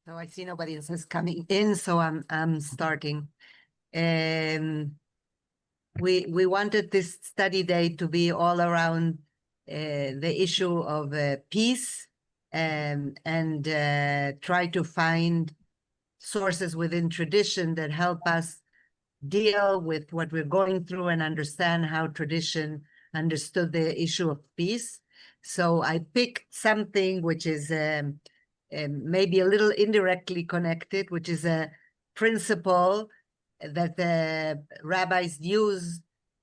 So I see nobody else is coming in, so I'm starting. We wanted this study day to be all around the issue of peace, and try to find sources within tradition that help us deal with what we're going through and understand how tradition understood the issue of peace. So I picked something which is maybe a little indirectly connected, which is a principle that the rabbis use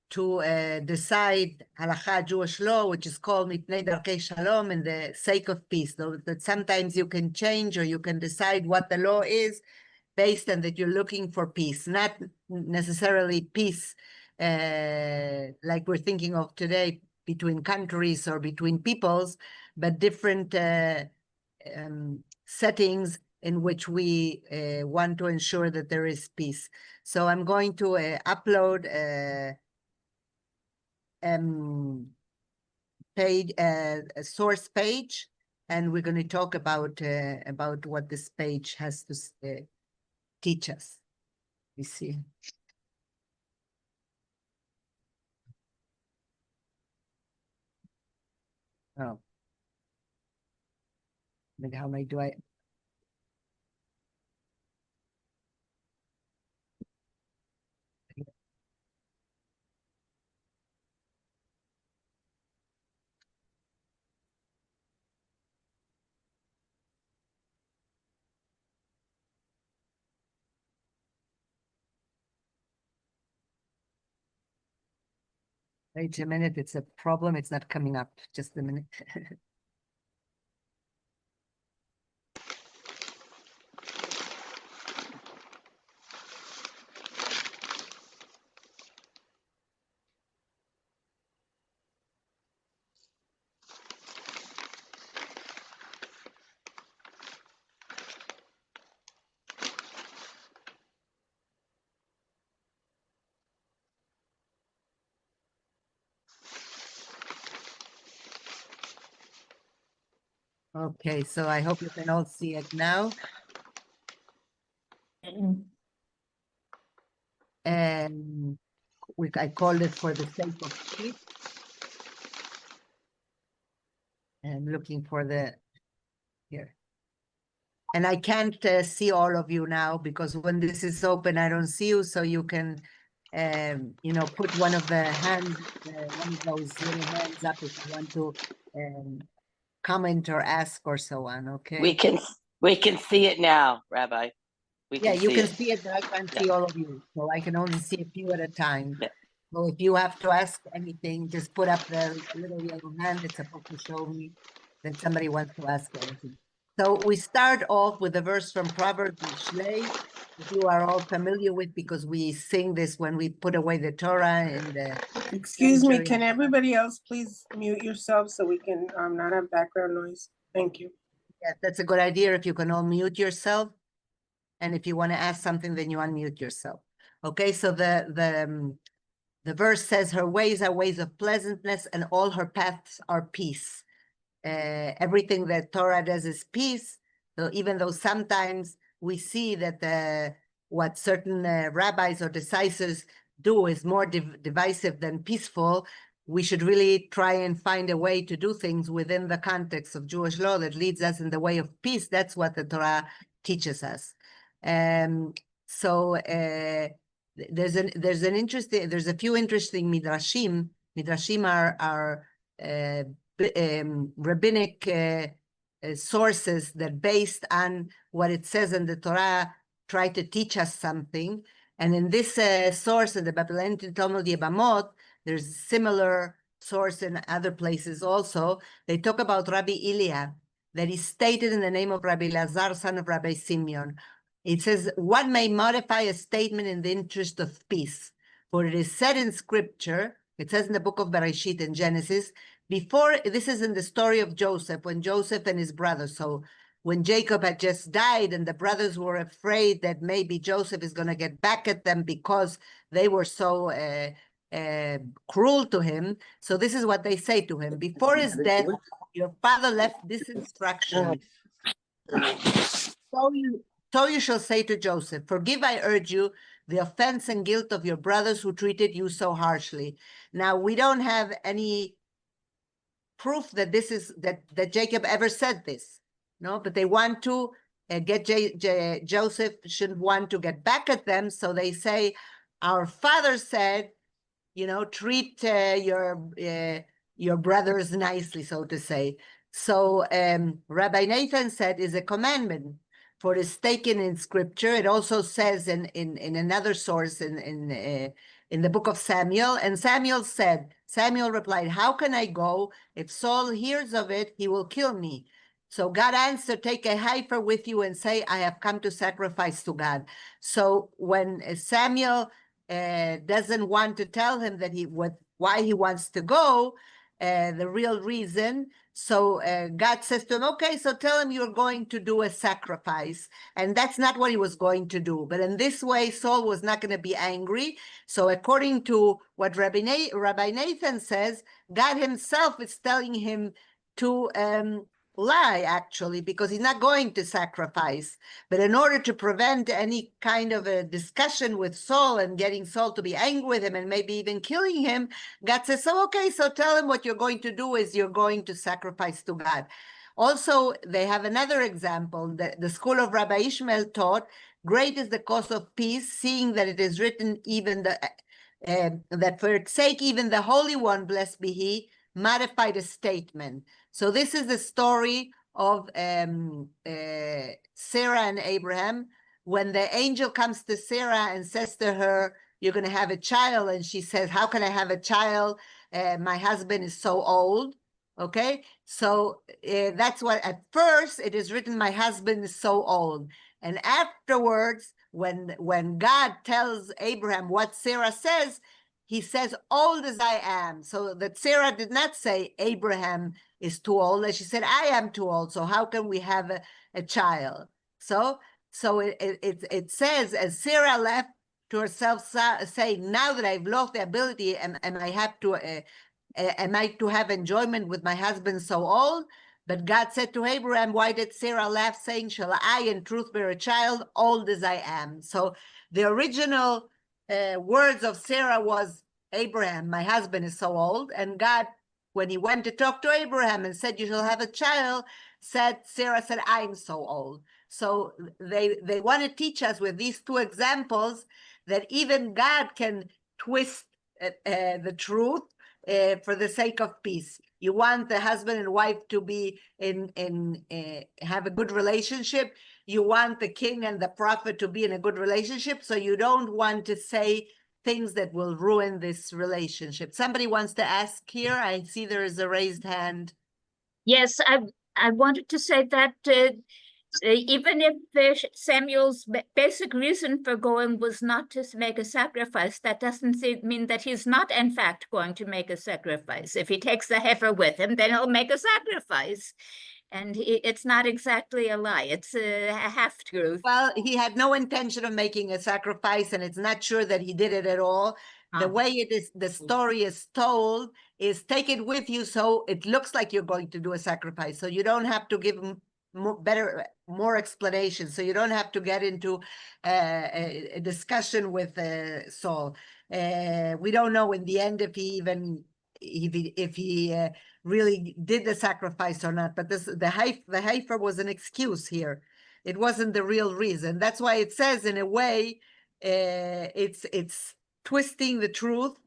to decide halakha, Jewish law, which is called mipnei darkei shalom, in the sake of peace. Though that sometimes you can change or you can decide what the law is based on that you're looking for peace, not necessarily peace like we're thinking of today between countries or between peoples, but different settings in which we want to ensure that there is peace. So I'm going to upload a source page, and we're going to talk about what this page has to teach us. We see. Oh. Like how do I? Wait a minute, it's a problem. It's not coming up. Just a minute. Okay, so I hope you can all see it now. And I called it for the sake of peace. And looking for the here. And I can't see all of you now because when this is open, I don't see you. So you can, put one of the hands, one of those little hands up if you want to comment or ask or so on. Okay. We can see it now, Rabbi. You can see it, but I can't see all of you. So I can only see a few at a time. Yeah. So if you have to ask anything, just put up the little yellow hand. It's supposed to show me that somebody wants to ask anything. So we start off with a verse from Proverbs Mishlei, that you are all familiar with because we sing this when we put away the Torah and the. Excuse me, can everybody else please mute yourself so we can not have background noise? Thank you. Yeah, that's a good idea if you can all mute yourself. And if you want to ask something, then you unmute yourself. Okay, so the verse says, her ways are ways of pleasantness and all her paths are peace. Everything that Torah does is peace. So even though sometimes we see that what certain rabbis or decisors do is more divisive than peaceful, we should really try and find a way to do things within the context of Jewish law that leads us in the way of peace. That's what the Torah teaches us. So there's a few interesting midrashim. Midrashim are rabbinic sources that, based on what it says in the Torah, try to teach us something. And in this source in the Babylonian Talmud Yebamot, there's a similar source in other places also. They talk about Rabbi Ilya, that is stated in the name of Rabbi Lazar, son of Rabbi Simeon. It says, one may modify a statement in the interest of peace, for it is said in scripture, it says in the book of Bereshit in Genesis, this is in the story of Joseph, when Joseph and his brothers, so when Jacob had just died and the brothers were afraid that maybe Joseph is going to get back at them because they were so cruel to him. So this is what they say to him. Before his death, your father left this instruction. So you shall say to Joseph, forgive, I urge you, the offense and guilt of your brothers who treated you so harshly. Now, we don't have any proof that this is that Jacob ever said this, no, but they want to get Joseph shouldn't want to get back at them, so they say, our father said, treat your brothers nicely, so to say. So Rabbi Nathan said is a commandment, for it is taken in scripture. It also says in another source in the book of Samuel. And Samuel replied, how can I go? If Saul hears of it, he will kill me. So God answered, take a heifer with you and say, I have come to sacrifice to God. So when Samuel doesn't want to tell him that why he wants to go, the real reason. So God says to him, okay, so tell him you're going to do a sacrifice. And that's not what he was going to do. But in this way, Saul was not going to be angry. So according to what Rabbi Nathan says, God himself is telling him to lie, actually, because he's not going to sacrifice. But in order to prevent any kind of a discussion with Saul and getting Saul to be angry with him and maybe even killing him, God says, so okay, so tell him what you're going to do is you're going to sacrifice to God. Also, they have another example. The school of Rabbi Ishmael taught, great is the cause of peace, seeing that it is written even that for its sake even the Holy One, blessed be he, modified a statement. So this is the story of Sarah and Abraham. When the angel comes to Sarah and says to her, you're going to have a child, and she says, how can I have a child? My husband is so old. Okay, so that's what, at first it is written, my husband is so old. And afterwards, when God tells Abraham what Sarah says, he says, old as I am. So that Sarah did not say Abraham is too old. She said, I am too old. So how can we have a child? So it says, as Sarah left to herself, saying, now that I've lost the ability, am I to have enjoyment with my husband so old? But God said to Abraham, why did Sarah laugh, saying, shall I in truth bear a child, old as I am? So the original words of Sarah was, Abraham, my husband is so old. And God, when he went to talk to Abraham and said, you shall have a child, Sarah said, I'm so old. So they want to teach us with these two examples that even God can twist the truth for the sake of peace. You want the husband and wife to be have a good relationship. You want the king and the prophet to be in a good relationship. So you don't want to say things that will ruin this relationship. Somebody wants to ask here. I see there is a raised hand. Yes, I wanted to say that even if Samuel's basic reason for going was not to make a sacrifice, that doesn't mean that he's not, in fact, going to make a sacrifice. If he takes the heifer with him, then he'll make a sacrifice. And it's not exactly a lie. It's a half-truth. Well, he had no intention of making a sacrifice, and it's not sure that he did it at all. The way it is, the story is told, is take it with you so it looks like you're going to do a sacrifice. So you don't have to give him more explanation. So you don't have to get into a discussion with Saul. We don't know in the end if he really did the sacrifice or not. But the heifer was an excuse here. It wasn't the real reason. That's why it says, in a way, it's twisting the truth,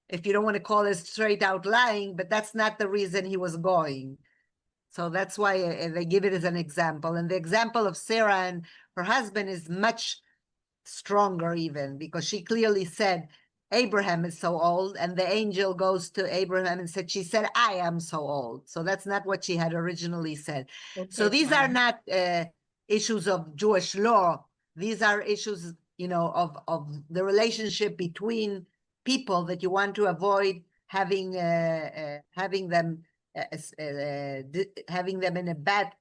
if you don't want to call it straight out lying, but that's not the reason he was going. So that's why they give it as an example. And the example of Sarah and her husband is much stronger even, because she clearly said, Abraham is so old, and the angel goes to Abraham and said, she said, I am so old. So that's not what she had originally said. Okay, so these are not issues of Jewish law. These are issues, of the relationship between people that you want to avoid having them in a bad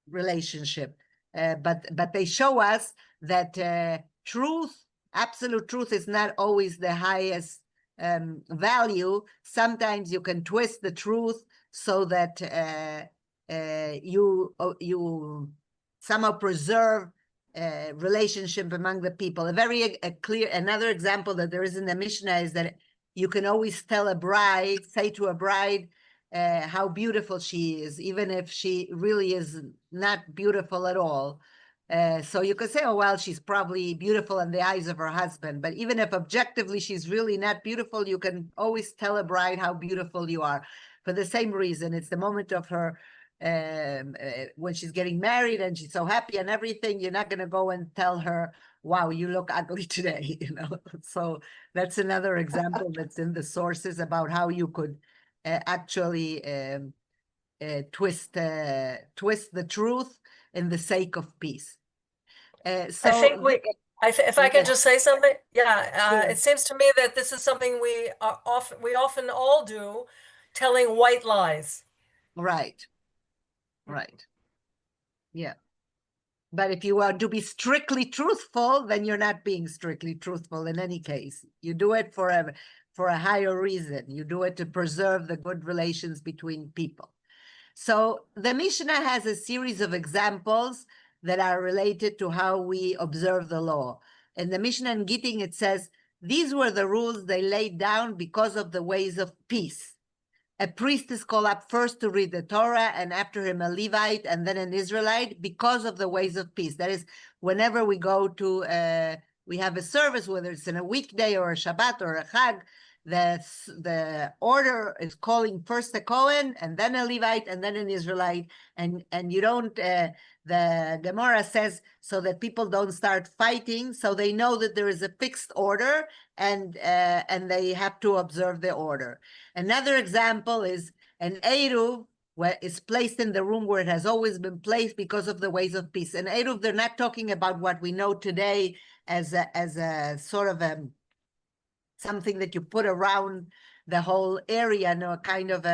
relationship. But they show us that truth, absolute truth, is not always the highest value. Sometimes you can twist the truth so that you somehow preserve relationship among the people. Another example that there is in the Mishnah is that you can always tell a bride, say to a bride, how beautiful she is, even if she really is not beautiful at all. So you could say, oh, well, she's probably beautiful in the eyes of her husband. But even if objectively she's really not beautiful, you can always tell a bride how beautiful you are. For the same reason, it's the moment of her, when she's getting married and she's so happy and everything, you're not going to go and tell her, wow, you look ugly today, you know. So that's another example that's in the sources about how you could actually twist the truth in the sake of peace. I think if I could just say something, Sure. it seems to me that this is something we often all do, telling white lies. Right. Yeah. But if you are to be strictly truthful, then you're not being strictly truthful in any case. You do it for a higher reason. You do it to preserve the good relations between people. So the Mishnah has a series of examples that are related to how we observe the law. In the Mishnah in Gittin, it says, these were the rules they laid down because of the ways of peace. A priest is called up first to read the Torah, and after him a Levite, and then an Israelite, because of the ways of peace. That is, whenever we go to, we have a service, whether it's in a weekday or a Shabbat or a Chag, the order is calling first a Kohen, and then a Levite, and then an Israelite, and you don't, the Gemara says, so that people don't start fighting, so they know that there is a fixed order, and they have to observe the order. Another example is an Eruv, where it's placed in the room where it has always been placed because of the ways of peace. And Eruv, they're not talking about what we know today as a sort of something that you put around the whole area, no, kind of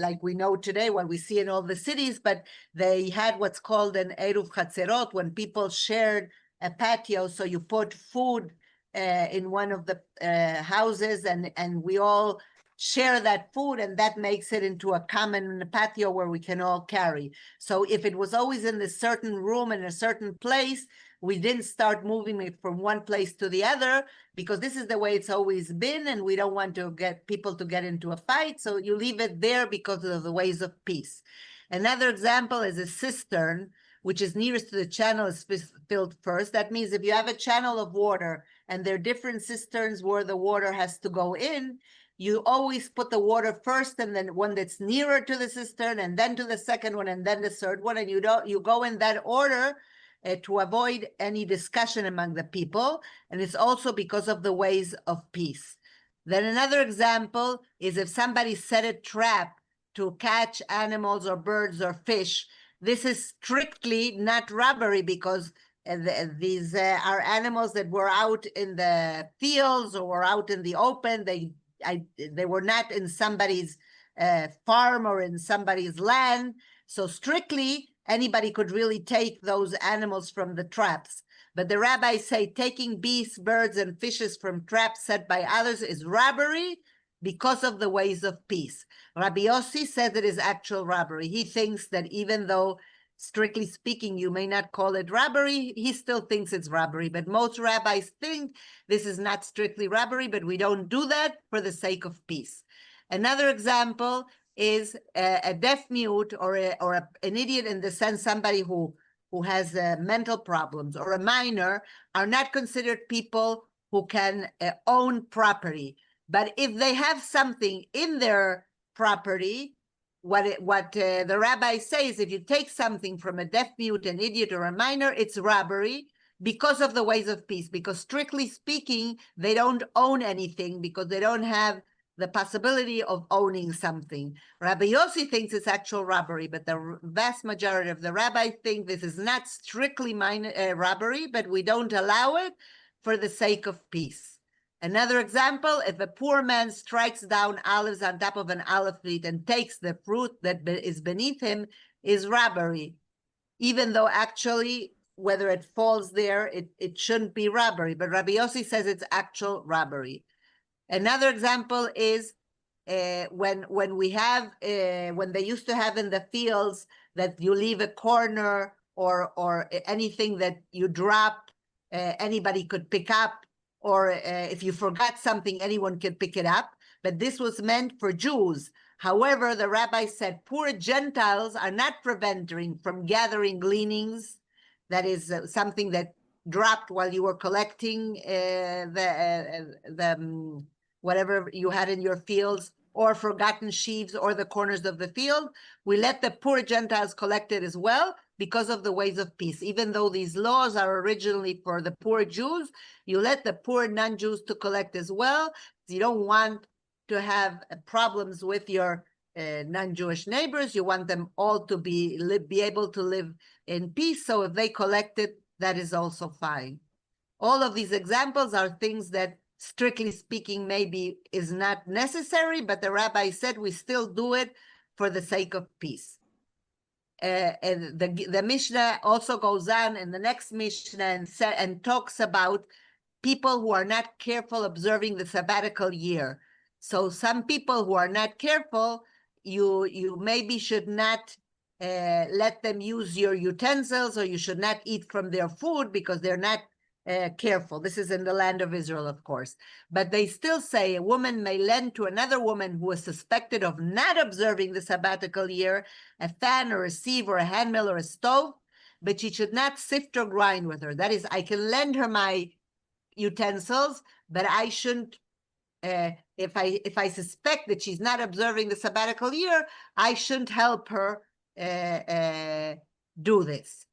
like we know today, what we see in all the cities, but they had what's called an Eruv Chatzerot, when people shared a patio, so you put food in one of the houses, and we all share that food, and that makes it into a common patio where we can all carry. So if it was always in a certain room in a certain place, we didn't start moving it from one place to the other, because this is the way it's always been, and we don't want to get people to get into a fight, so you leave it there because of the ways of peace. Another example is a cistern, which is nearest to the channel, is filled first. That means if you have a channel of water and there are different cisterns where the water has to go in, you always put the water first, and then one that's nearer to the cistern, and then to the second one, and then the third one, and you go in that order to avoid any discussion among the people, and it's also because of the ways of peace. Then another example is if somebody set a trap to catch animals or birds or fish, this is strictly not robbery, because these are animals that were out in the fields or were out in the open. They were not in somebody's farm or in somebody's land. So strictly, anybody could really take those animals from the traps. But the rabbis say taking beasts, birds, and fishes from traps set by others is robbery because of the ways of peace. Rabbi Yossi says it is actual robbery. He thinks that even though, strictly speaking, you may not call it robbery, he still thinks it's robbery. But most rabbis think this is not strictly robbery, but we don't do that for the sake of peace. Another example is a deaf mute or an idiot, in the sense somebody who has mental problems, or a minor, are not considered people who can own property. But if they have something in their property, what the rabbi says, if you take something from a deaf mute, an idiot, or a minor, it's robbery because of the ways of peace. Because strictly speaking, they don't own anything, because they don't have the possibility of owning something. Rabbi Yossi thinks it's actual robbery, but the vast majority of the rabbis think this is not strictly robbery, but we don't allow it for the sake of peace. Another example, if a poor man strikes down olives on top of an olive tree and takes the fruit that is beneath him, is robbery, even though actually, whether it falls there, it shouldn't be robbery. But Rabbi Yossi says it's actual robbery. Another example is when we have when they used to have in the fields that you leave a corner or anything that you drop, anybody could pick up, or if you forgot something, anyone could pick it up. But this was meant for Jews. However, the rabbi said poor Gentiles are not preventing from gathering gleanings. That is something that dropped while you were collecting whatever you had in your fields, or forgotten sheaves or the corners of the field. We let the poor Gentiles collect it as well because of the ways of peace. Even though these laws are originally for the poor Jews, you let the poor non-Jews to collect as well. You don't want to have problems with your non-Jewish neighbors. You want them all to be able to live in peace. So if they collect it, that is also fine. All of these examples are things that, strictly speaking, maybe is not necessary, but the rabbi said we still do it for the sake of peace. And the Mishnah also goes on in the next Mishnah and talks about people who are not careful observing the sabbatical year. So some people who are not careful, you maybe should not let them use your utensils, or you should not eat from their food because they're not careful. This is in the land of Israel, of course. But they still say a woman may lend to another woman who is suspected of not observing the sabbatical year a fan or a sieve or a handmill or a stove, but she should not sift or grind with her. That is, I can lend her my utensils, but I shouldn't, if I suspect that she's not observing the sabbatical year, I shouldn't help her do this.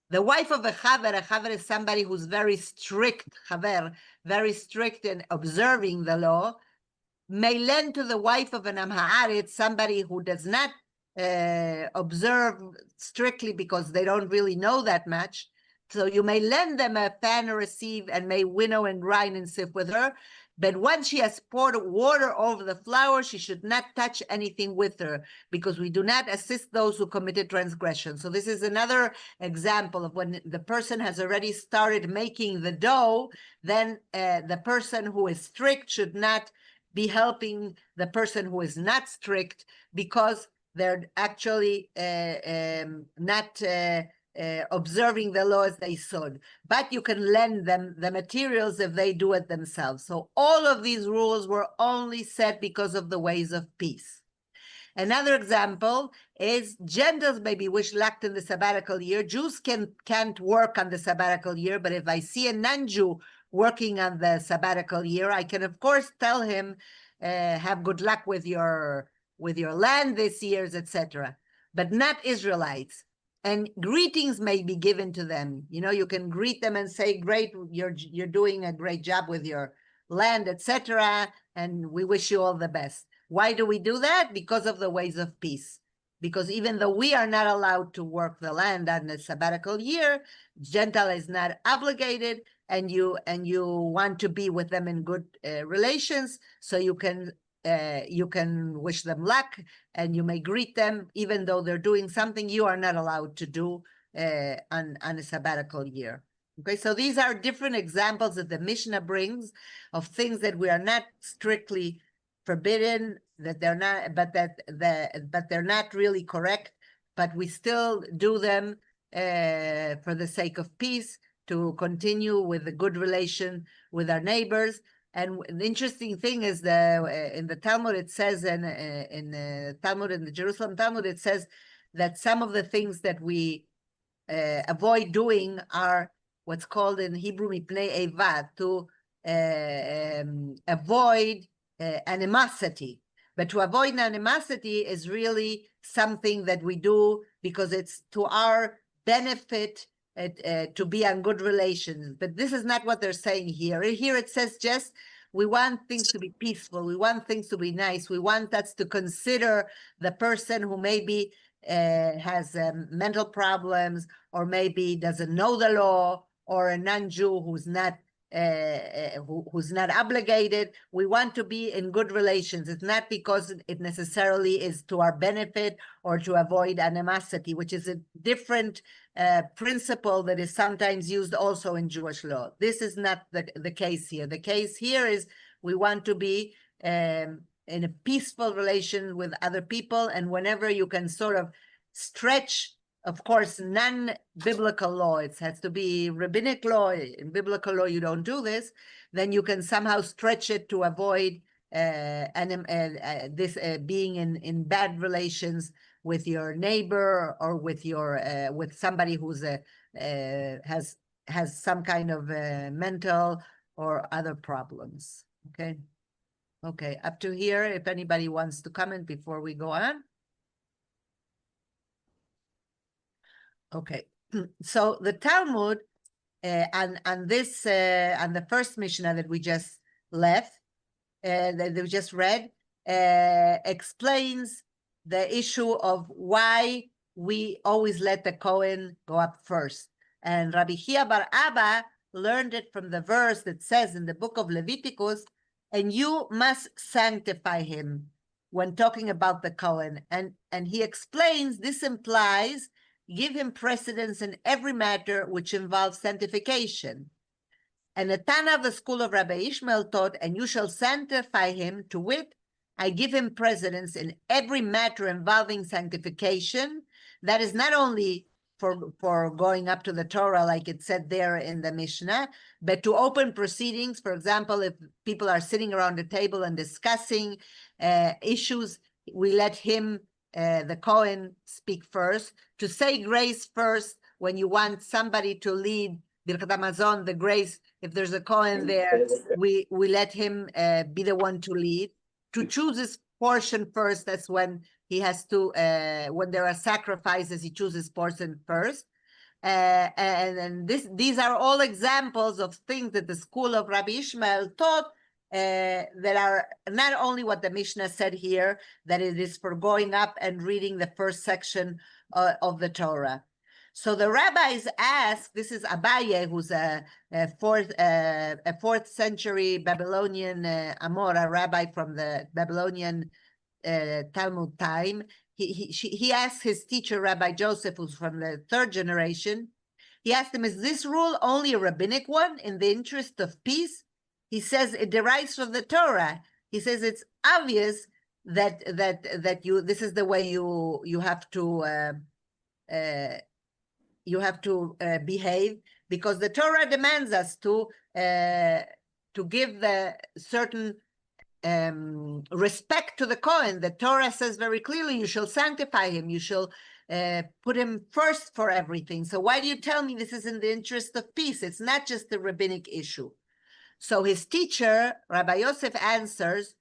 The wife of a chaver is somebody who's very strict, very strict in observing the law, may lend to the wife of an am haaretz, somebody who does not observe strictly because they don't really know that much. So you may lend them a fan or a sieve and may winnow and grind and sift with her. But once she has poured water over the flour, she should not touch anything with her, because we do not assist those who committed transgression. So this is another example of when the person has already started making the dough, then the person who is strict should not be helping the person who is not strict, because they're actually not observing the law as they should. But you can lend them the materials if they do it themselves. So all of these rules were only set because of the ways of peace. Another example is Gentiles may be wish luck in the sabbatical year. Jews can't work on the sabbatical year, but if I see a non-Jew working on the sabbatical year, I can of course tell him, have good luck with your land this year, etc. But not Israelites. And greetings may be given to them. You know, you can greet them and say, great, you're doing a great job with your land, etc. And we wish you all the best. Why do we do that? Because of the ways of peace. Because even though we are not allowed to work the land on the sabbatical year, Gentile is not obligated, and you want to be with them in good relations, so you can wish them luck, and you may greet them even though they're doing something you are not allowed to do on a sabbatical year. Okay, so these are different examples that the Mishnah brings of things that we are not strictly forbidden, that they're not, but they're not really correct, but we still do them for the sake of peace, to continue with a good relation with our neighbors. And the interesting thing is in the Talmud, it says, in the Jerusalem Talmud, it says that some of the things that we avoid doing are what's called in Hebrew mipnei eva, to avoid animosity. But to avoid animosity is really something that we do because it's to our benefit, to be on good relations. But this is not what they're saying here. Here it says just, we want things to be peaceful. We want things to be nice. We want us to consider the person who maybe has mental problems, or maybe doesn't know the law, or a non-Jew who's not obligated. We want to be in good relations. It's not because it necessarily is to our benefit or to avoid animosity, which is a different principle that is sometimes used also in Jewish law. This is not the case here. The case here is we want to be in a peaceful relation with other people, and whenever you can sort of stretch, of course, non-biblical law, it has to be rabbinic law. In biblical law, you don't do this. Then you can somehow stretch it to avoid being in bad relations with your neighbor or with your with somebody who's has some kind of mental or other problems. Okay. Okay, up to here, if anybody wants to comment before we go on. Okay, so the Talmud and this and the first Mishnah that we just left, that we just read, explains the issue of why we always let the Kohen go up first. And Rabbi Chia bar Abba learned it from the verse that says in the book of Leviticus, and you must sanctify him, when talking about the Kohen. And he explains this implies give him precedence in every matter which involves sanctification. And the Tana of the school of Rabbi Ishmael taught, and you shall sanctify him, to wit, I give him precedence in every matter involving sanctification. That is not only for going up to the Torah, like it said there in the Mishnah, but to open proceedings. For example, if people are sitting around the table and discussing issues, we let him, the Kohen, speak first. To say grace first when you want somebody to lead Birkat Hamazon, the grace, if there's a Kohen there, we let him be the one to lead. To choose his portion first, that's when he has to, when there are sacrifices, he chooses portion first. And these are all examples of things that the school of Rabbi Ishmael taught that are not only what the Mishnah said here, that it is for going up and reading the first section of the Torah. So the rabbis ask, this is Abaye, who's a fourth century Babylonian Amora rabbi from the Babylonian Talmud time. He asked his teacher, Rabbi Joseph, who's from the third generation. He asked him, is this rule only a rabbinic one in the interest of peace? He says it derives from the Torah. He says it's obvious that this is the way you have to behave, because the Torah demands us to give the certain respect to the Kohen. The Torah says very clearly, you shall sanctify him, you shall put him first for everything. So why do you tell me this is in the interest of peace? It's not just a rabbinic issue. So his teacher, Rabbi Yosef, answers,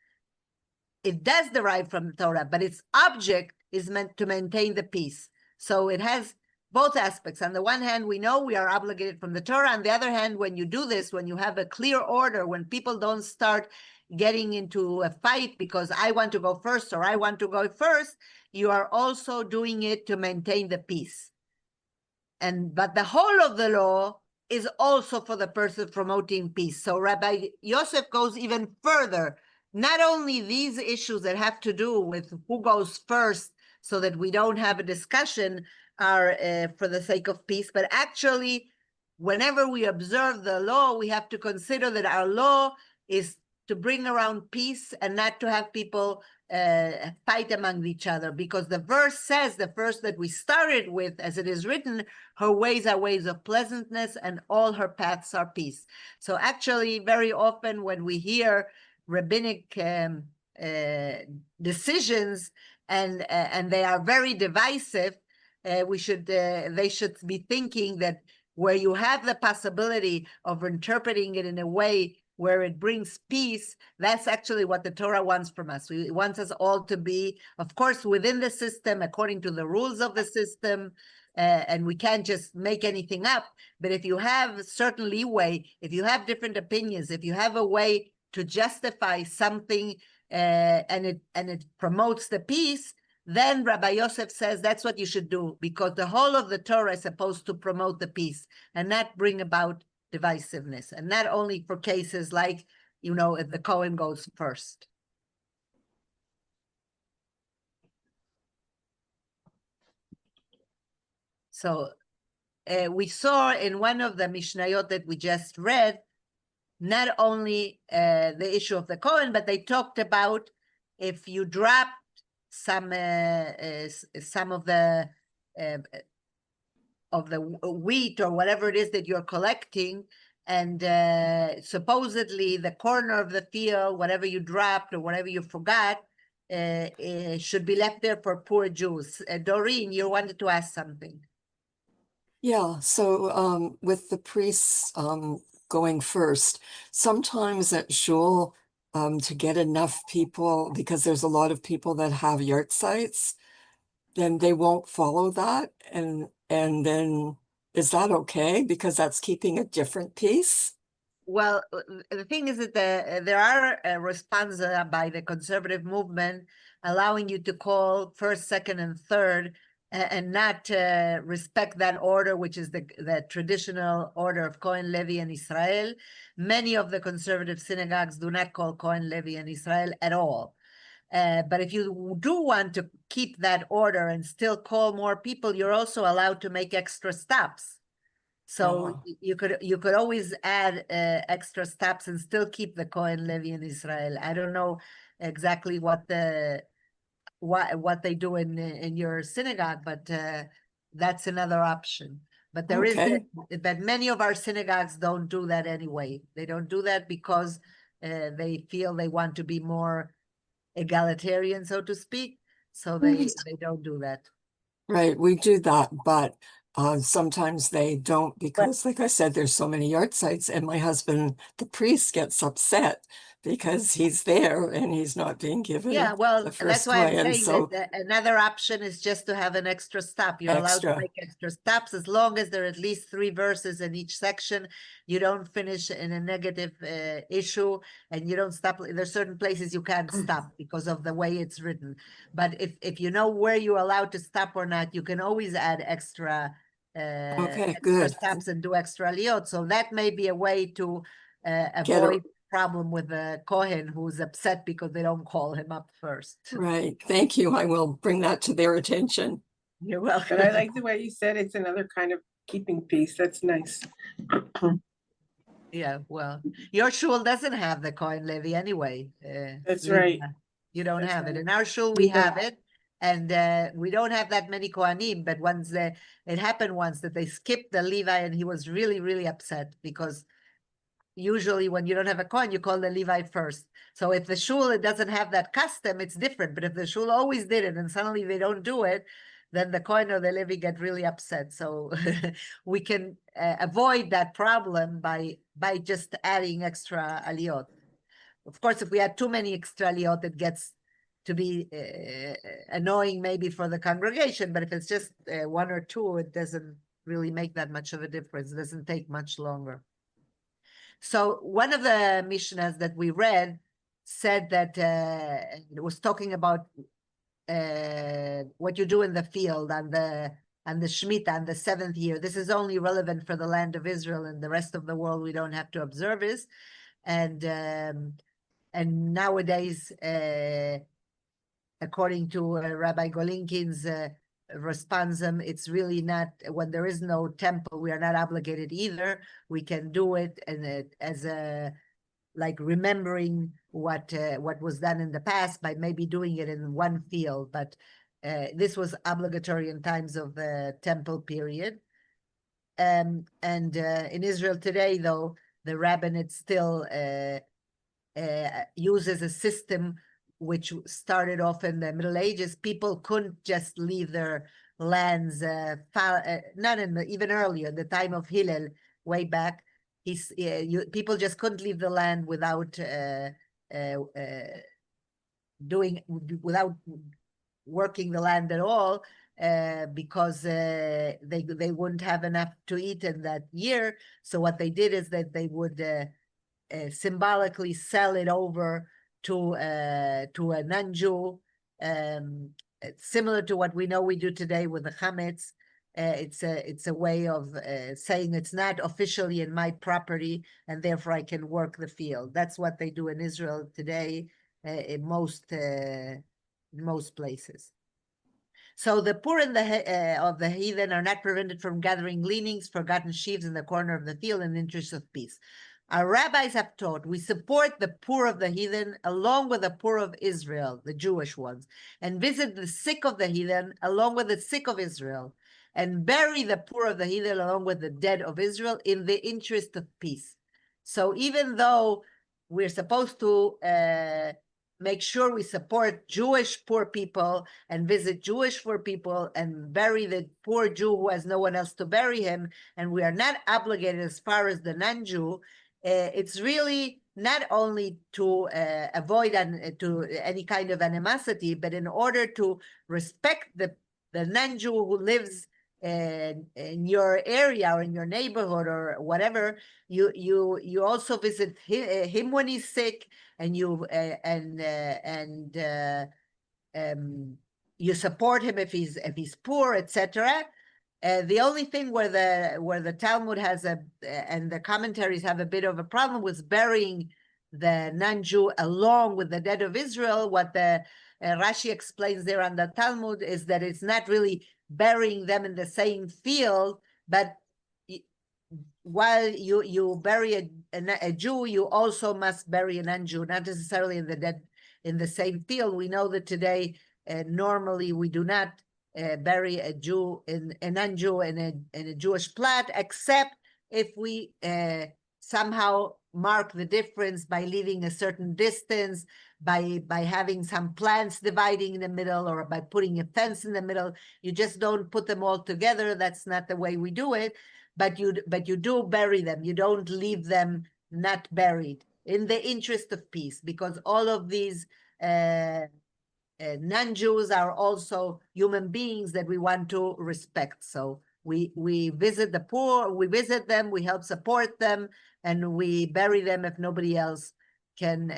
it does derive from the Torah, but its object is meant to maintain the peace. So it has both aspects. On the one hand, we know we are obligated from the Torah. On the other hand, when you do this, when you have a clear order, when people don't start getting into a fight because I want to go first or I want to go first, you are also doing it to maintain the peace. But the whole of the law is also for the person promoting peace. So Rabbi Yosef goes even further. Not only these issues that have to do with who goes first so that we don't have a discussion are for the sake of peace, but actually, whenever we observe the law, we have to consider that our law is to bring around peace and not to have people fight among each other, because the verse says, the verse that we started with, as it is written, her ways are ways of pleasantness and all her paths are peace. So actually, very often when we hear rabbinic decisions and they are very divisive, they should be thinking that where you have the possibility of interpreting it in a way where it brings peace, that's actually what the Torah wants from us. It wants us all to be, of course, within the system, according to the rules of the system, and we can't just make anything up. But if you have a certain leeway, if you have different opinions, if you have a way to justify something and it promotes the peace, then Rabbi Yosef says that's what you should do, because the whole of the Torah is supposed to promote the peace and not bring about divisiveness, and not only for cases like, if the Kohen goes first. So we saw in one of the Mishnayot that we just read, not only the issue of the Kohen, but they talked about if you drop some of the wheat or whatever it is that you're collecting, and supposedly the corner of the field, whatever you dropped or whatever you forgot, should be left there for poor Jews. Doreen, you wanted to ask something. Yeah, so with the priests going first, sometimes at shul, to get enough people, because there's a lot of people that have yard sites, then they won't follow that, and then is that okay? Because that's keeping a different piece? Well, the thing is that there are responses by the conservative movement allowing you to call first, second, and third, and not respect that order, which is the traditional order of Cohen, Levi, and Israel. Many of the conservative synagogues do not call Cohen, Levi, and Israel at all. But if you do want to keep that order and still call more people, you're also allowed to make extra stops. So you could always add extra stops and still keep the Cohen, Levi, and Israel. I don't know exactly what they do in your synagogue, but that's another option. But there is but many of our synagogues don't do that anyway. They don't do that because they feel they want to be more egalitarian, so to speak. So they don't do that. Right, we do that, but sometimes they don't, because like I said, there's so many yard sites, and my husband, the priest, gets upset because he's there and he's not being given Yeah, well, the that's first why I'm way. And saying so that another option is just to have an extra stop. You're allowed to Extra. make extra stops as long as there are at least 3 verses in each section. You don't finish in a negative issue, and you don't stop. There's certain places you can't stop because of the way it's written. But if you know where you're allowed to stop or not, you can always add extra good. stops and do extra aliyot. So that may be a way to avoid problem with the Kohen who's upset because they don't call him up first. Right, thank you. I will bring that to their attention. You're welcome. But I like the way you said it's another kind of keeping peace. That's nice. Yeah, well, your shul doesn't have the Kohen Levi anyway. That's Lina. right. You don't That's have it. right. In our shul, we have it. And we don't have that many Kohanim, but it happened once that they skipped the Levi, and he was really, really upset because usually when you don't have a Kohen, you call the Levi first. So if the shul, it doesn't have that custom, it's different. But if the shul always did it and suddenly they don't do it, then the Kohen or the Levi get really upset. So we can avoid that problem by just adding extra aliyot. Of course, if we add too many extra aliyot, it gets to be annoying maybe for the congregation. But if it's just 1 or 2, it doesn't really make that much of a difference. It doesn't take much longer. So one of the Mishnahs that we read said that it was talking about what you do in the field on the Shemitah on the 7th year. This is only relevant for the land of Israel, and the rest of the world we don't have to observe this. And nowadays, according to Rabbi Golinkin's responsum, it's really not, when there is no temple, we are not obligated either. We can do it and as a like remembering what was done in the past by maybe doing it in one field, but this was obligatory in times of the temple period. And in Israel today, though, the rabbinate still uses a system which started off in the Middle Ages. People couldn't just leave their lands, not in even earlier, the time of Hillel, way back. People just couldn't leave the land without without working the land at all, because they wouldn't have enough to eat in that year. So what they did is that they would symbolically sell it over to a non-Jew, similar to what we know we do today with the chametz. It's a way of saying it's not officially in my property, and therefore I can work the field. That's what they do in Israel today, in most places. So the poor and of the heathen are not prevented from gathering gleanings, forgotten sheaves in the corner of the field in the interest of peace. Our rabbis have taught we support the poor of the heathen along with the poor of Israel, the Jewish ones, and visit the sick of the heathen along with the sick of Israel, and bury the poor of the heathen along with the dead of Israel in the interest of peace. So even though we're supposed to make sure we support Jewish poor people and visit Jewish poor people and bury the poor Jew who has no one else to bury him, and we are not obligated as far as the non-Jew, it's really not only to avoid to any kind of animosity, but in order to respect the non-Jew who lives in your area or in your neighborhood or whatever. You also visit him when he's sick, and you you support him if he's poor, etc. The only thing where the Talmud has and the commentaries have a bit of a problem with burying the non-Jew along with the dead of Israel. What the Rashi explains there on the Talmud is that it's not really burying them in the same field, but while you bury a Jew, you also must bury a non-Jew, not necessarily in the same field. We know that today normally we do not bury a non-Jew in a Jewish plot, except if we somehow mark the difference by leaving a certain distance, by having some plants dividing in the middle, or by putting a fence in the middle. You just don't put them all together. That's not the way we do it. But you do bury them. You don't leave them not buried in the interest of peace, because all of these non-Jews are also human beings that we want to respect. So we visit the poor, we visit them, we help support them, and we bury them if nobody else can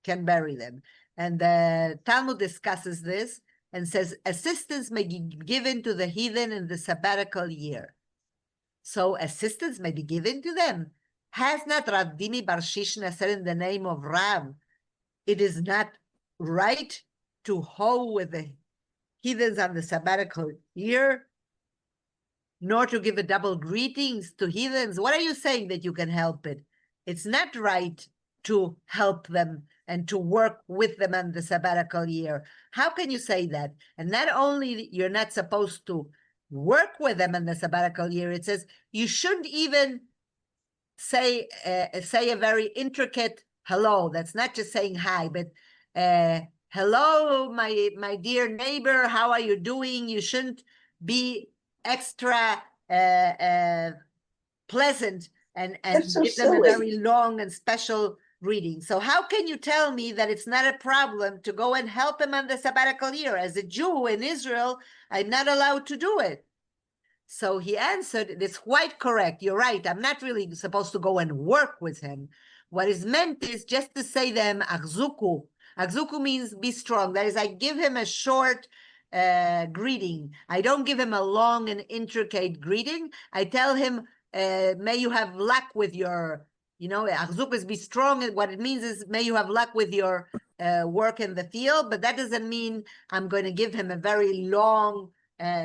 bury them. And the Talmud discusses this and says assistance may be given to the heathen in the sabbatical year. So assistance may be given to them. Has not Rav Dimi Bar Shishna said in the name of Rav, it is not right to hoe with the heathens on the sabbatical year, nor to give a double greetings to heathens? What are you saying that you can help it? It's not right to help them and to work with them on the sabbatical year. How can you say that? And not only you're not supposed to work with them in the sabbatical year, it says you shouldn't even say a very intricate hello. That's not just saying hi, but hello, my dear neighbor, how are you doing? You shouldn't be extra pleasant and so give them a silly. very long and special greeting. So how can you tell me that it's not a problem to go and help him on the sabbatical year? As a Jew in Israel, I'm not allowed to do it. So he answered, it's quite correct. You're right. I'm not really supposed to go and work with him. What is meant is just to say them, achzuku. Achzuku means be strong. That is, I give him a short greeting. I don't give him a long and intricate greeting. I tell him, may you have luck with your, achzuk is be strong. And what it means is, may you have luck with your work in the field. But that doesn't mean I'm going to give him a very long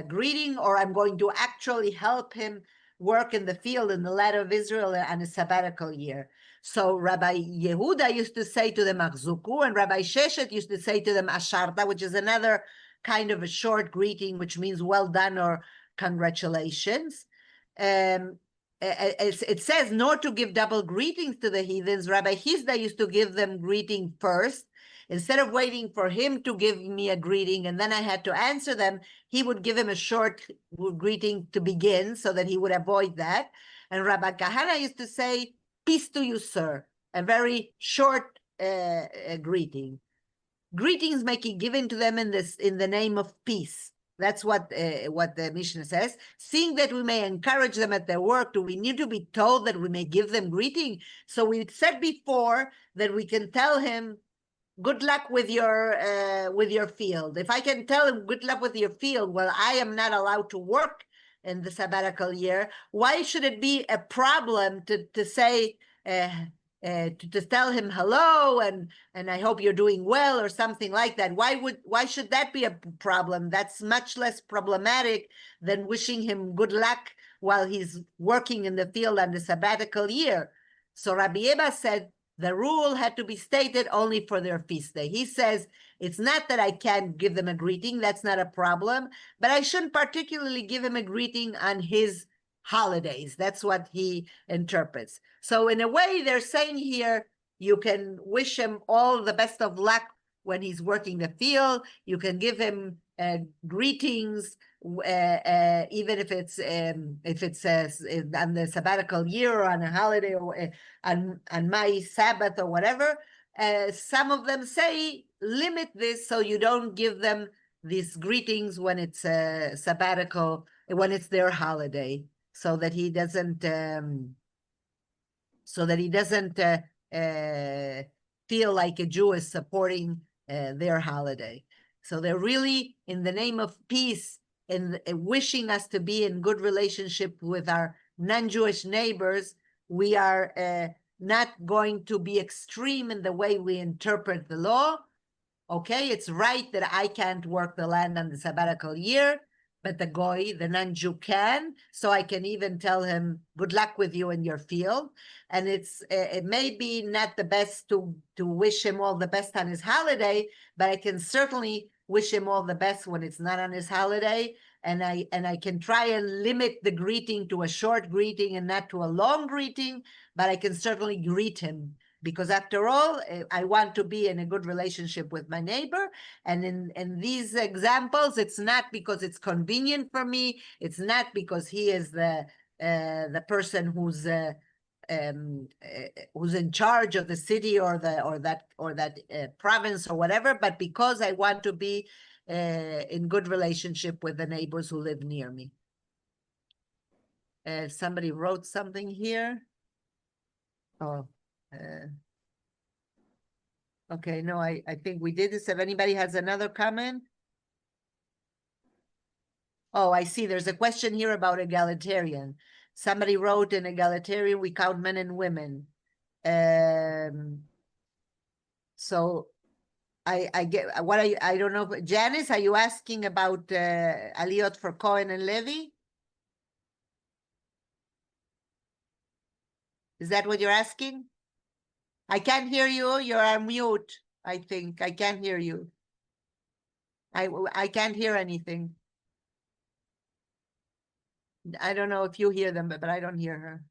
greeting, or I'm going to actually help him work in the field in the land of Israel on a sabbatical year. So Rabbi Yehuda used to say to them achzuku, and Rabbi Schechter used to say to them asharta, which is another kind of a short greeting, which means well done or congratulations. It says not to give double greetings to the heathens. Rabbi Hizda used to give them greeting first. Instead of waiting for him to give me a greeting and then I had to answer them, he would give him a short greeting to begin so that he would avoid that. And Rabbi Kahana used to say, peace to you, sir, a very short greeting. Greetings may be given to them in the name of peace. That's what the Mishnah says. Seeing that we may encourage them at their work, do we need to be told that we may give them greeting? So we said before that we can tell him, good luck with your field. If I can tell him good luck with your field, well, I am not allowed to work in the sabbatical year. Why should it be a problem to say to tell him hello and I hope you're doing well or something like that. Why should that be a problem? That's much less problematic than wishing him good luck while he's working in the field on the sabbatical year. So Rabbi Eba said the rule had to be stated only for their feast day. He says, it's not that I can't give them a greeting, that's not a problem, but I shouldn't particularly give him a greeting on his holidays. That's what he interprets. So in a way, they're saying here, you can wish him all the best of luck when he's working the field. You can give him greetings, even if it's on the sabbatical year or on a holiday or on my Sabbath or whatever. Some of them say limit this so you don't give them these greetings when it's a sabbatical, when it's their holiday, so that he doesn't feel like a Jew is supporting their holiday. So they're really, in the name of peace and wishing us to be in good relationship with our non-Jewish neighbors, we are not going to be extreme in the way we interpret the law. Okay, it's right that I can't work the land on the sabbatical year, but the goy, the non-Jew, can. So I can even tell him, good luck with you in your field. And it may be not the best to wish him all the best on his holiday, but I can certainly wish him all the best when it's not on his holiday. And I can try and limit the greeting to a short greeting and not to a long greeting, but I can certainly greet him. Because after all, I want to be in a good relationship with my neighbor. And in these examples, it's not because it's convenient for me. It's not because he is the person who's in charge of the city or that province or whatever, but because I want to be in good relationship with the neighbors who live near me. Somebody wrote something here. Oh. Okay, no, I think we did this. If anybody has another comment? Oh, I see. There's a question here about egalitarian. Somebody wrote in egalitarian, we count men and women. So I get what I don't know. Janice, are you asking about Aliyot for Cohen and Levy? Is that what you're asking? I can't hear you. You're on mute, I think. I can't hear you. I can't hear anything. I don't know if you hear them, but I don't hear her.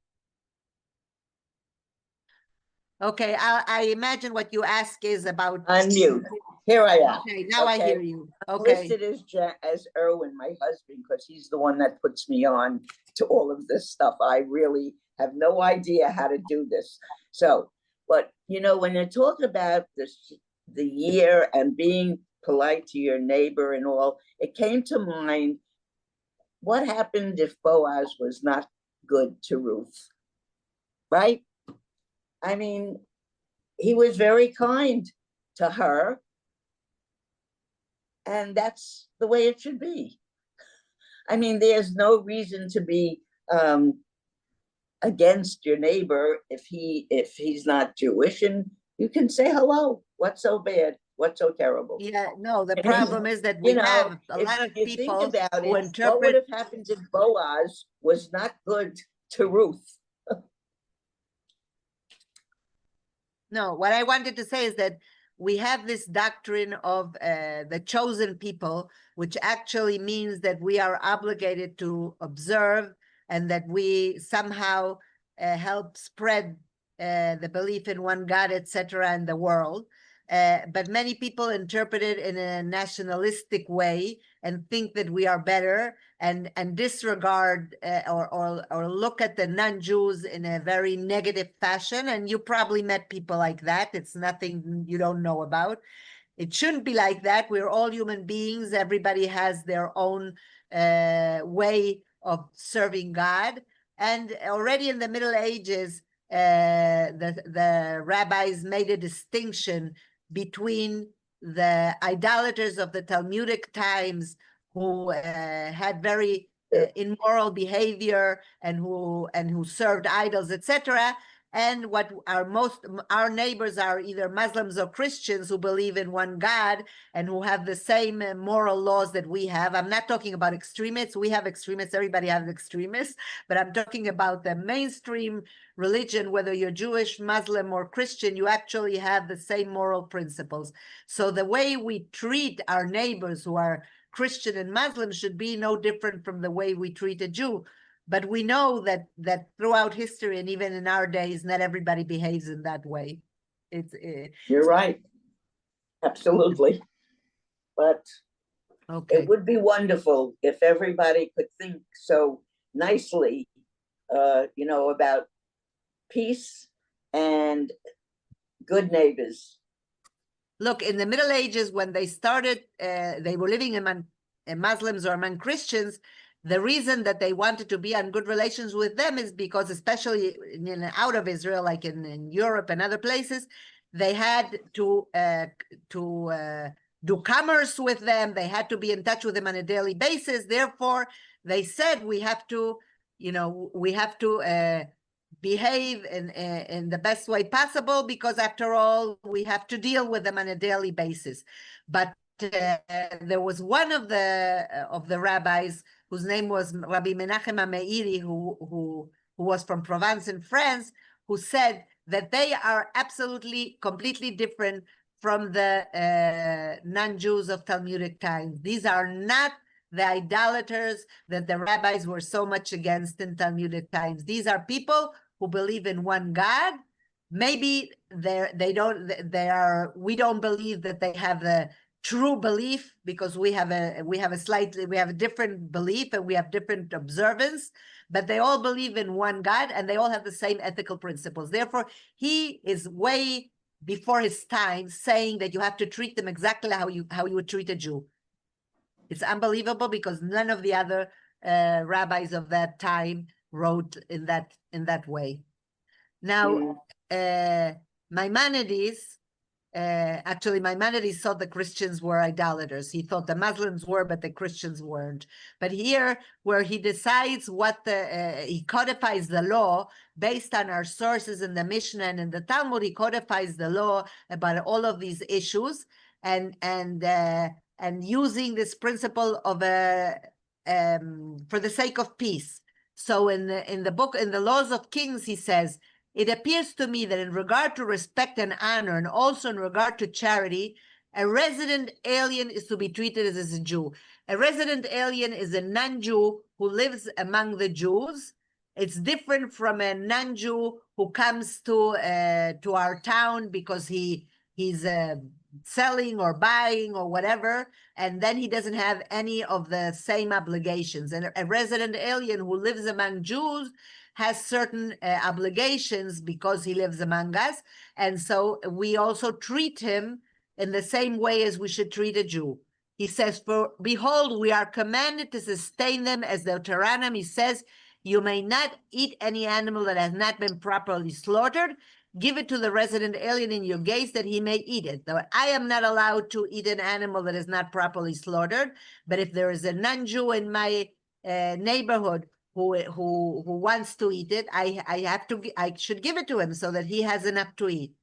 Okay, I imagine what you ask is about. Unmute. Here I am. Okay, now I Okay. hear you. Okay. Listed as Erwin, my husband, because he's the one that puts me on to all of this stuff. I really have no idea how to do this. So, but you know, when you talk about this, the year and being polite to your neighbor and all, it came to mind, what happened if Boaz was not good to Ruth? Right? I mean, he was very kind to her. And that's the way it should be. I mean, there's no reason to be against your neighbor if he's not Jewish, and you can say hello. What's so bad? What's so terrible? Yeah, no, the problem is that we have a lot of people who interpret. What would have happened if Boaz was not good to Ruth? No, what I wanted to say is that we have this doctrine of the chosen people, which actually means that we are obligated to observe and that we somehow help spread the belief in one God, etc., in the world. But many people interpret it in a nationalistic way and think that we are better and disregard or look at the non-Jews in a very negative fashion. And you probably met people like that. It's nothing you don't know about. It shouldn't be like that. We're all human beings. Everybody has their own way of serving God. And already in the Middle Ages, the rabbis made a distinction between the idolaters of the Talmudic times who had very immoral behavior and who served idols, etc., and what our neighbors are either Muslims or Christians who believe in one God and who have the same moral laws that we have. I'm not talking about extremists. We have extremists. Everybody has extremists, but I'm talking about the mainstream religion. Whether you're Jewish, Muslim, or Christian, you actually have the same moral principles. So the way we treat our neighbors who are Christian and Muslim should be no different from the way we treat a Jew. But we know that throughout history and even in our days, not everybody behaves in that way. You're right. Absolutely. But okay. it would be wonderful if everybody could think so nicely, about peace and good neighbors. Look, in the Middle Ages, when they started, they were living among Muslims or among Christians. The reason that they wanted to be on good relations with them is because, especially out of Israel, like in Europe and other places, they had to do commerce with them. They had to be in touch with them on a daily basis. Therefore, they said we have to behave in the best way possible, because after all, we have to deal with them on a daily basis. But there was one of the rabbis whose name was Rabbi Menachem HaMeiri, who was from Provence in France, who said that they are absolutely, completely different from the non-Jews of Talmudic times. These are not the idolaters that the rabbis were so much against in Talmudic times. These are people who believe in one God. Maybe we don't believe that they have a true belief, because we have a different belief and we have different observance, but they all believe in one God and they all have the same ethical principles. Therefore, he is way before his time saying that you have to treat them exactly how you would treat a Jew. It's unbelievable, because none of the other rabbis of that time wrote in that way. Now, Maimonides, Maimonides thought the Christians were idolaters. He thought the Muslims were, but the Christians weren't. But here, where he decides he codifies the law based on our sources in the Mishnah and in the Talmud, he codifies the law about all of these issues, and using this principle of for the sake of peace. So in the Laws of Kings, he says, it appears to me that in regard to respect and honor, and also in regard to charity, a resident alien is to be treated as a Jew. A resident alien is a non-Jew who lives among the Jews. It's different from a non-Jew who comes to our town because he's selling or buying or whatever, and then he doesn't have any of the same obligations. And a resident alien who lives among Jews has certain obligations because he lives among us, and so we also treat him in the same way as we should treat a Jew. He says, "For behold, we are commanded to sustain them, as the Deuteronomy says, you may not eat any animal that has not been properly slaughtered. Give it to the resident alien in your gates that he may eat it. Though I am not allowed to eat an animal that is not properly slaughtered, but if there is a non-Jew in my neighborhood who wants to eat it, I should give it to him so that he has enough to eat.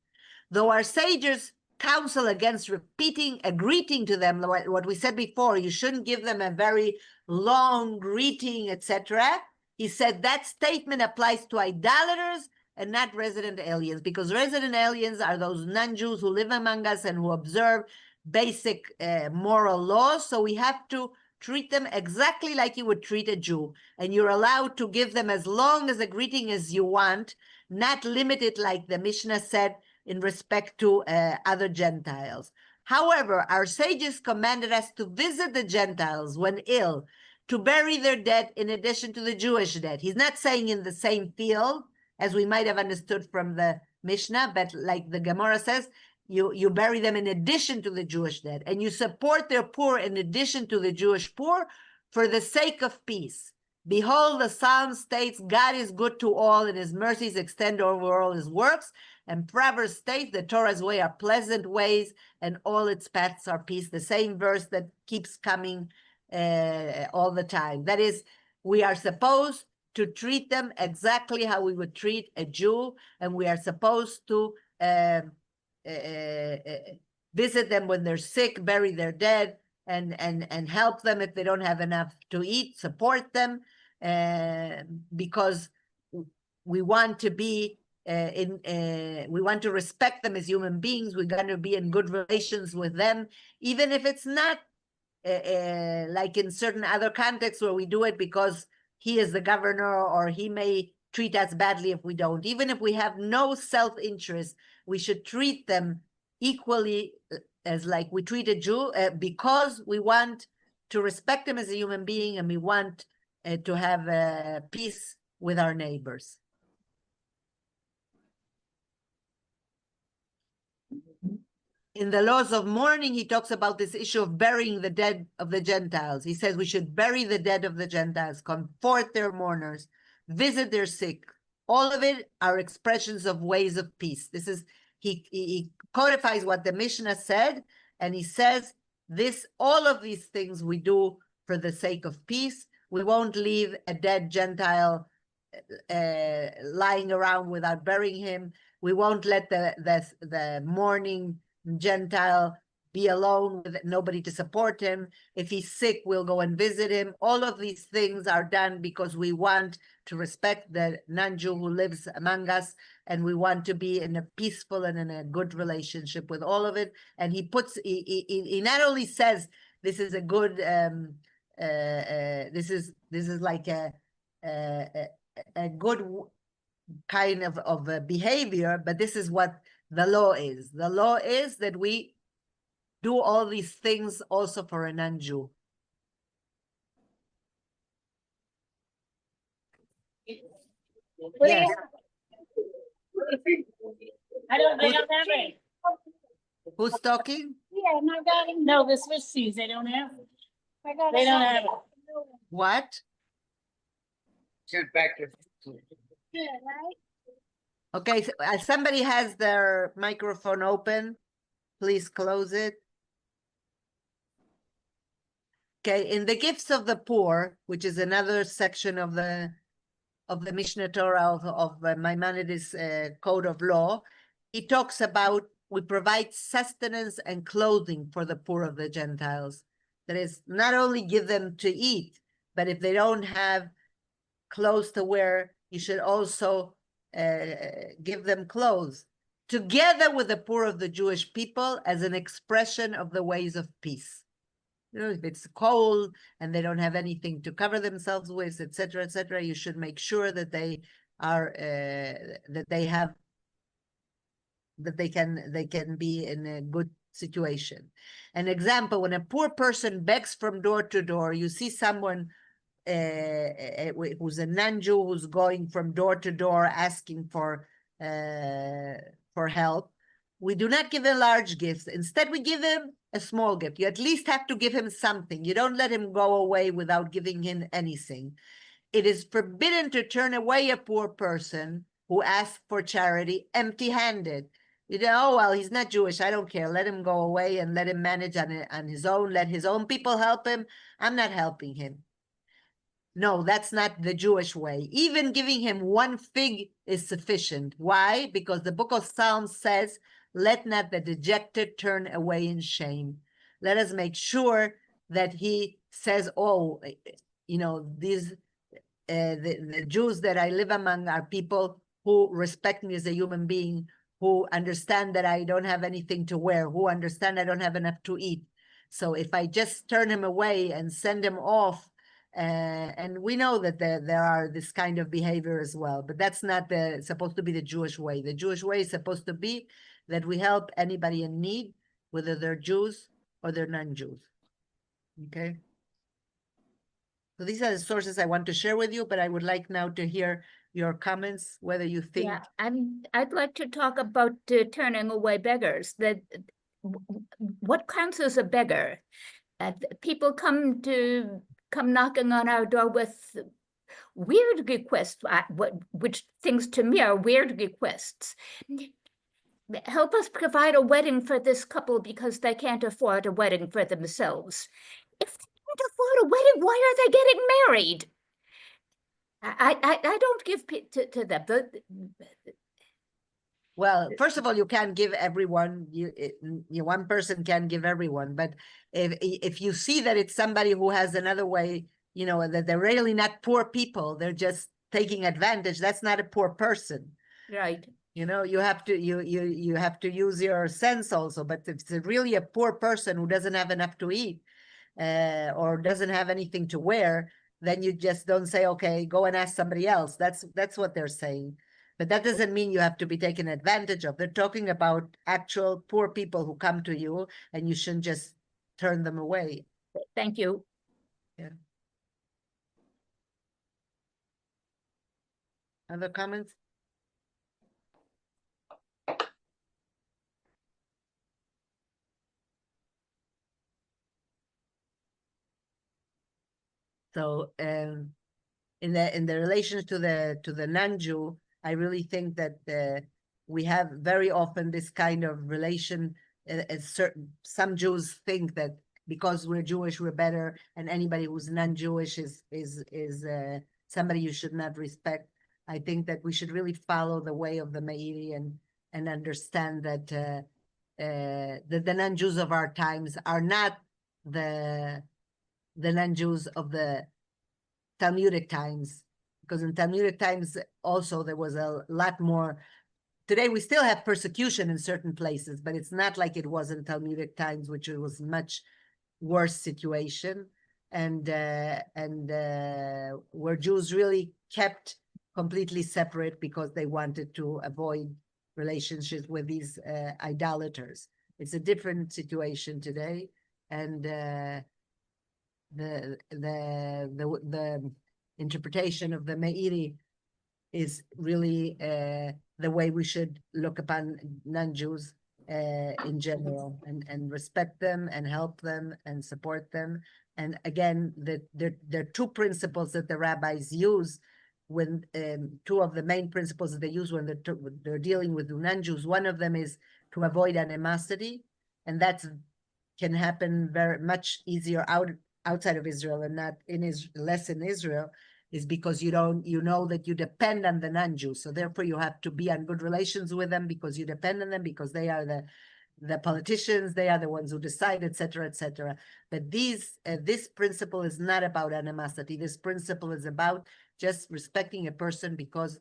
Though our sages counsel against a greeting to them, what we said before, you shouldn't give them a very long greeting, etc. He said that statement applies to idolaters and not resident aliens, because resident aliens are those non-Jews who live among us and who observe basic moral laws. So we have to treat them exactly like you would treat a Jew. And you're allowed to give them as long as a greeting as you want, not limited like the Mishnah said in respect to other Gentiles. However, our sages commanded us to visit the Gentiles when ill, to bury their dead in addition to the Jewish dead. He's not saying in the same field, as we might have understood from the Mishnah, but like the Gemara says, you bury them in addition to the Jewish dead, and you support their poor in addition to the Jewish poor for the sake of peace. Behold, the Psalm states, God is good to all, and his mercies extend over all his works. And Proverbs states, the Torah's way are pleasant ways, and all its paths are peace. The same verse that keeps coming all the time. That is, we are supposed to treat them exactly how we would treat a Jew, and we are supposed to visit them when they're sick, bury their dead, and help them if they don't have enough to eat, support them, because we want to be we want to respect them as human beings. We're going to be in good relations with them, even if it's not like in certain other contexts where we do it because he is the governor or he may treat us badly if we don't. Even if we have no self-interest, we should treat them equally as like we treat a Jew, because we want to respect them as a human being, and we want to have peace with our neighbors. In the laws of mourning, he talks about this issue of burying the dead of the Gentiles. He says we should bury the dead of the Gentiles, comfort their mourners, visit their sick. All of it are expressions of ways of peace. This is, he codifies what the Mishnah said, and he says all of these things we do for the sake of peace. We won't leave a dead Gentile lying around without burying him. We won't let the mourning Gentile be alone with nobody to support him. If he's sick, we'll go and visit him. All of these things are done because we want to respect the non-Jew who lives among us, and we want to be in a peaceful and in a good relationship with all of it. And he not only says this is a good this is like a good kind of behavior, but this is what the law is. The law is that we do all these things also for a non-Jew. Yes. I don't have it. Who's talking? Yeah, no, the Swiss cheese, they don't have it. They don't have it. What? Get back to. Okay, so, somebody has their microphone open. Please close it. Okay, in the gifts of the poor, which is another section of the Mishnah Torah of Maimonides' code of law, he talks about we provide sustenance and clothing for the poor of the Gentiles. That is, not only give them to eat, but if they don't have clothes to wear, you should also give them clothes, together with the poor of the Jewish people, as an expression of the ways of peace. You know, if it's cold and they don't have anything to cover themselves with, etc., you should make sure that they are that they can be in a good situation. An example: when a poor person begs from door to door, you see someone who's a non-Jew who's going from door to door asking for help. We do not give a large gift. Instead, we give him a small gift. You at least have to give him something. You don't let him go away without giving him anything. It is forbidden to turn away a poor person who asks for charity empty-handed. You know, oh, well, he's not Jewish. I don't care. Let him go away and let him manage on his own. Let his own people help him. I'm not helping him. No, that's not the Jewish way. Even giving him one fig is sufficient. Why? Because the book of Psalms says, let not the dejected turn away in shame. Let us make sure that he says, oh, you know, these the Jews that I live among are people who respect me as a human being, who understand that I don't have anything to wear, who understand I don't have enough to eat. So if I just turn him away and send him off, and we know that there are this kind of behavior as well, but that's not supposed to be the Jewish way. The Jewish way is supposed to be that we help anybody in need, whether they're Jews or they're non-Jews. Okay. So these are the sources I want to share with you, but I would like now to hear your comments, whether you think. Yeah, I'd like to talk about turning away beggars. What counts as a beggar? People come knocking on our door with weird requests, which things to me are weird requests. Help us provide a wedding for this couple because they can't afford a wedding for themselves. If they can't afford a wedding, why are they getting married? I don't give to them. Well, first of all, you can't give everyone, one person can give everyone, but if you see that it's somebody who has another way, that they're really not poor people, they're just taking advantage, that's not a poor person. Right. You have to you have to use your sense also, but if it's really a poor person who doesn't have enough to eat, or doesn't have anything to wear, then you just don't say, okay, go and ask somebody else. That's what they're saying. But that doesn't mean you have to be taken advantage of. They're talking about actual poor people who come to you, and you shouldn't just turn them away. Thank you. Yeah. Other comments? So in the relation to the non-Jew, I really think that we have very often this kind of relation. Some Jews think that because we're Jewish, we're better, and anybody who's non-Jewish is somebody you should not respect. I think that we should really follow the way of the Meiri and understand that the non-Jews of our times are not the non-Jews of the Talmudic times, because in Talmudic times also there was a lot more. Today we still have persecution in certain places, but it's not like it was in Talmudic times, which it was much worse situation, and where Jews really kept completely separate because they wanted to avoid relationships with these idolaters. It's a different situation today, and the interpretation of the Meiri is really the way we should look upon non-Jews in general, and respect them and help them and support them. And again, there are two principles that the rabbis use when two of the main principles that they use when they're dealing with non-Jews. One of them is to avoid animosity, and that can happen very much easier outside of Israel and not less in Israel, is because you know that you depend on the non-Jews. So therefore you have to be on good relations with them because you depend on them, because they are the politicians, they are the ones who decide, etc., etc. But this principle is not about animosity. This principle is about just respecting a person because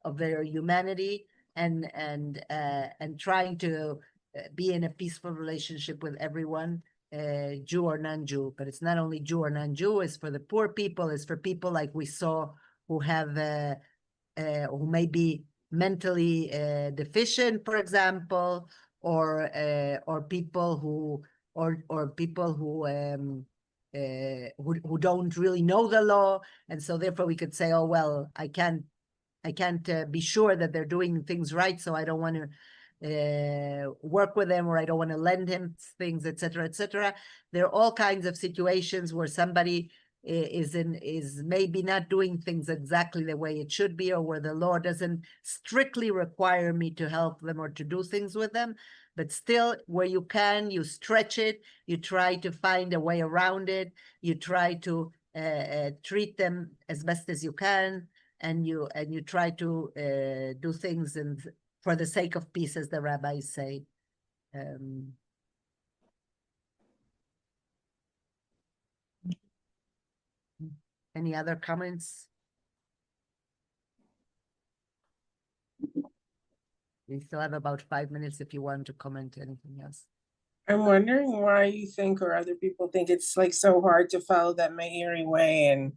of their humanity and trying to be in a peaceful relationship with everyone, Jew or non-Jew. But it's not only Jew or non-Jew, it's for the poor people, it's for people like we saw who have who may be mentally deficient, for example, or people who who don't really know the law, and so therefore we could say, oh well, I can't be sure that they're doing things right, so I don't want to work with them, or I don't want to lend him things, etc., etc. There are all kinds of situations where somebody is maybe not doing things exactly the way it should be, or where the law doesn't strictly require me to help them or to do things with them, but still, where you can, you stretch it, you try to find a way around it, you try to treat them as best as you can, and you try to do things for the sake of peace, as the rabbis say. Any other comments? We still have about 5 minutes if you want to comment anything else. I'm wondering why you think, or other people think, it's like so hard to follow that Meiri way, and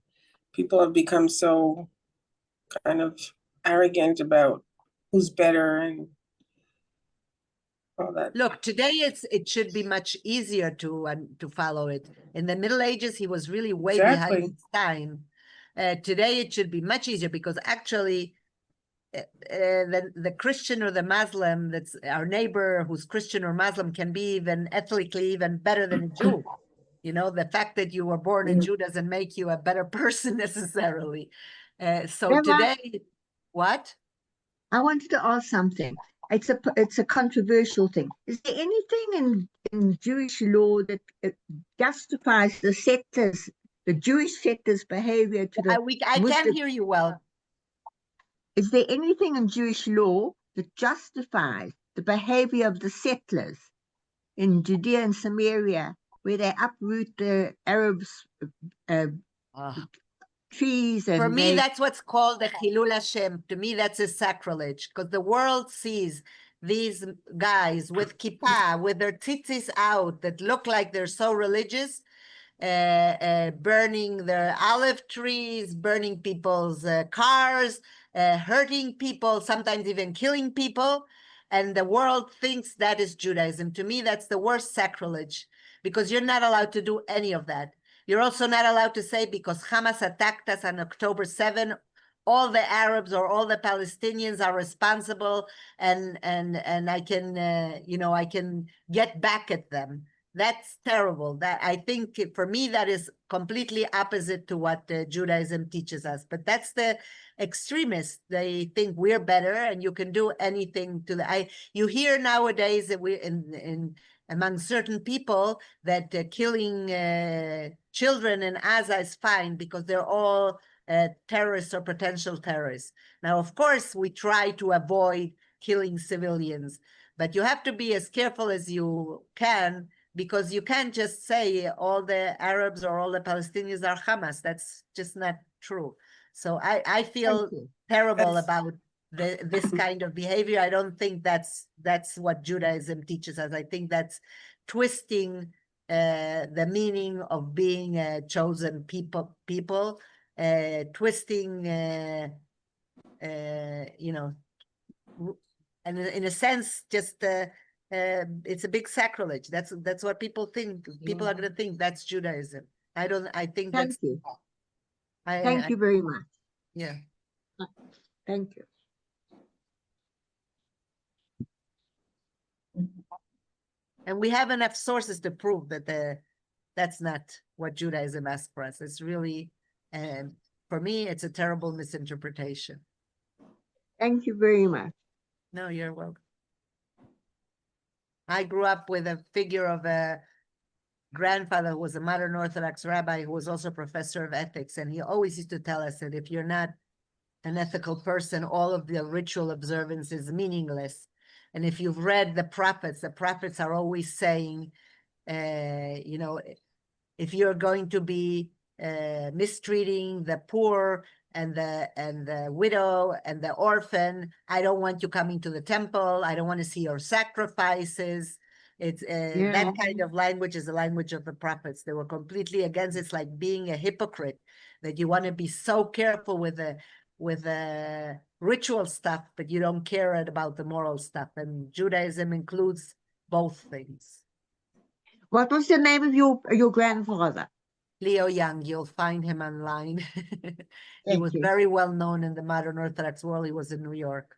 people have become so kind of arrogant about who's better and all that. Look, today it should be much easier to follow it. In the Middle Ages, he was really way Exactly. behind his time. Today it should be much easier, because actually the Christian or the Muslim that's our neighbor who's Christian or Muslim can be even ethnically even better than a Jew. The fact that you were born a Jew doesn't make you a better person necessarily. So Rabbi, today, what? I wanted to ask something. It's a controversial thing. Is there anything in Jewish law that justifies the Schechter's the Jewish settlers' behavior to the I can't Muslim. hear you well. Is there anything in Jewish law that justifies the behavior of the settlers in Judea and Samaria, where they uproot the Arabs' trees and For me, they, that's what's called a Chilul Hashem. To me, that's a sacrilege, because the world sees these guys with kippah, with their tzitzis out, that look like they're so religious, burning their olive trees, burning people's cars, hurting people, sometimes even killing people. And the world thinks that is Judaism. To me, that's the worst sacrilege, because you're not allowed to do any of that. You're also not allowed to say, because Hamas attacked us on October 7, all the Arabs or all the Palestinians are responsible, and I can, I can get back at them. That's terrible. That, I think, for me, that is completely opposite to what Judaism teaches us. But that's the extremists. They think we're better, and you can do anything to the. You hear nowadays that we among certain people that killing children in Gaza is fine because they're all terrorists or potential terrorists. Now, of course, we try to avoid killing civilians, but you have to be as careful as you can, because you can't just say all the Arabs or all the Palestinians are Hamas. That's just not true. So I feel terrible about this kind of behavior. I don't think that's what Judaism teaches us. I think that's twisting the meaning of being a chosen people, twisting, and in a sense, just it's a big sacrilege. That's what people think. People are going to think that's Judaism. I think thank that's. you. Thank you very much. Yeah. Thank you. And we have enough sources to prove that that's not what Judaism asks for us. It's really, for me, it's a terrible misinterpretation. Thank you very much. No, you're welcome. I grew up with a figure of a grandfather who was a modern Orthodox rabbi who was also a professor of ethics. And he always used to tell us that if you're not an ethical person, all of the ritual observance is meaningless. And if you've read the prophets are always saying, if you're going to be mistreating the poor and the widow and the orphan, I don't want you coming to the temple. I don't want to see your sacrifices. It's that kind of language is the language of the prophets. They were completely against. It's like being a hypocrite, that you want to be so careful with the ritual stuff, but you don't care about the moral stuff. And Judaism includes both things. What was the name of your grandfather? Leo Young. You'll find him online. He was very well known in the modern Orthodox world. He was in New York.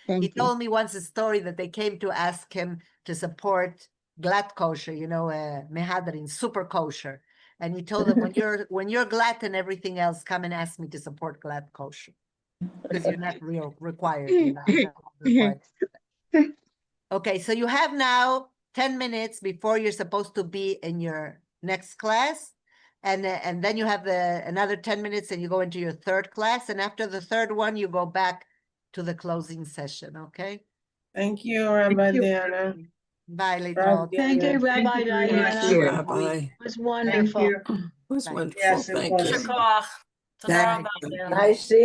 He told me once a story that they came to ask him to support glatt kosher, mehadrin, super kosher. And he told them, when you're glatt and everything else, come and ask me to support glatt kosher, because you're not required. Okay, so you have now 10 minutes before you're supposed to be in your next class. And then you have another 10 minutes and you go into your third class. And after the third one, you go back to the closing session, okay? Thank you, Rabbi Diana. Bye, Little. Thank you, Rabbi Diana. Thank you, Rabbi. It was wonderful. It was wonderful. Yes, it Thank was. you. Shakach. Tada Thank rabba. you. I see.